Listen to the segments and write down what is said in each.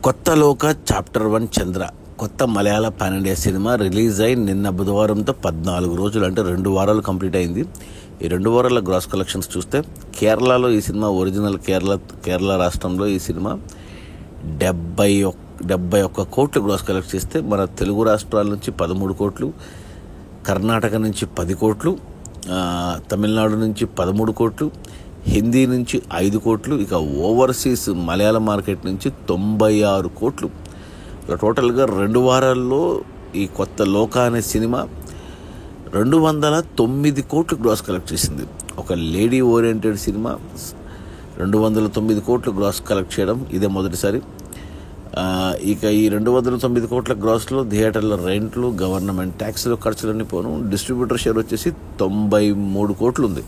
కొత్త లోక చాప్టర్ 1 చంద్ర కొత్త మలయాళ పాన్ ఇండియా సినిమా రిలీజ్ అయి నిన్న బుధవారంతో 14 రోజులు అంటే 2 వారాలు కంప్లీట్ అయింది. ఈ 2 వారాల గ్రాస్ కలెక్షన్స్ చూస్తే కేరళలో ఈ సినిమా ఒరిజినల్ కేరళ రాష్ట్రంలో ఈ సినిమా 71 కోట్లు గ్రాస్ కలెక్ట్ చేస్తే మన తెలుగు రాష్ట్రాల నుంచి 13 కోట్లు, కర్ణాటక నుంచి 10 కోట్లు, తమిళనాడు నుంచి 13 కోట్లు, హిందీ నుంచి 5 కోట్లు, ఇక ఓవర్సీస్ మలయాళ మార్కెట్ నుంచి 96 కోట్లు. ఇలా టోటల్గా 2 వారాల్లో ఈ కొత్త లోక అనే సినిమా 209 కోట్లు గ్రాస్ కలెక్ట్ చేసింది. ఒక లేడీ ఓరియంటెడ్ సినిమా 209 కోట్లు గ్రాస్ కలెక్ట్ చేయడం ఇదే మొదటిసారి. ఇక ఈ 209 కోట్ల గ్రాస్లో థియేటర్ల రెంట్లు, గవర్నమెంట్ ట్యాక్స్లు, ఖర్చులన్నీ పోను. డిస్ట్రిబ్యూటర్ షేర్ వచ్చేసి 93 కోట్లు ఉంది.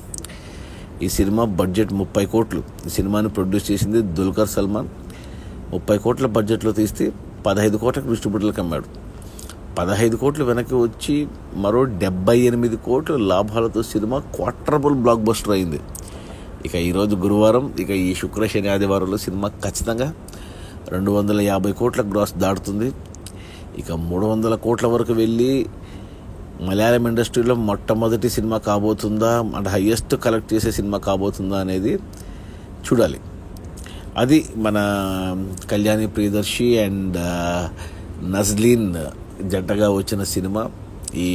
ఈ సినిమా బడ్జెట్ 30 కోట్లు. ఈ సినిమాని ప్రొడ్యూస్ చేసింది దుల్కర్ సల్మాన్. 30 కోట్ల బడ్జెట్లో తీస్తే 15 కోట్లకు డిస్ట్రిబ్యూటర్లకు అమ్మాడు. 15 కోట్లు వెనక్కి వచ్చి మరో 78 కోట్ల లాభాలతో సినిమా క్వార్టరబుల్ బ్లాక్ బస్టర్ అయింది. ఇక ఈరోజు గురువారం, ఇక ఈ శుక్ర శని ఆదివారంలో సినిమా ఖచ్చితంగా 250 కోట్ల గ్రాస్ దాటుతుంది. ఇక 300 కోట్ల వరకు వెళ్ళి మలయాళం ఇండస్ట్రీలో మొట్టమొదటి సినిమా కాబోతుందా, అంటే హయ్యెస్ట్ కలెక్ట్ చేసే సినిమా కాబోతుందా అనేది చూడాలి. అది మన కళ్యాణి ప్రియదర్శి అండ్ నజ్లీన్ జంటగా వచ్చిన సినిమా ఈ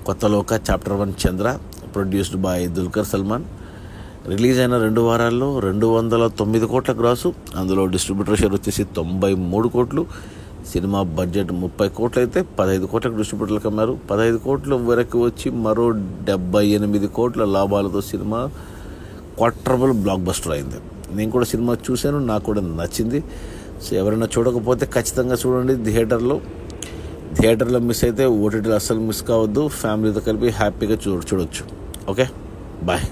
కొత్త లోక chapter 1 Chandra, produced by Dulquer Salman. Release అయిన 2 వారాల్లో 209 కోట్ల గ్రాసు, అందులో డిస్ట్రిబ్యూటర్ షేర్ వచ్చేసి 93 కోట్లు. సినిమా బడ్జెట్ 30 కోట్లు అయితే 15 కోట్లకు డిస్ట్రిబ్యూటర్లకు అమ్మారు. 15 కోట్లు వరకు వచ్చి మరో 78 కోట్ల లాభాలతో సినిమా క్వార్టరబుల్ బ్లాక్ బస్టర్ అయింది. నేను కూడా సినిమా చూశాను, నాకు కూడా నచ్చింది. సో ఎవరైనా చూడకపోతే ఖచ్చితంగా చూడండి. థియేటర్లో మిస్ అయితే ఓటీటీలో అస్సలు మిస్ కావద్దు. ఫ్యామిలీతో కలిపి హ్యాపీగా చూడొచ్చు. Okay, bye.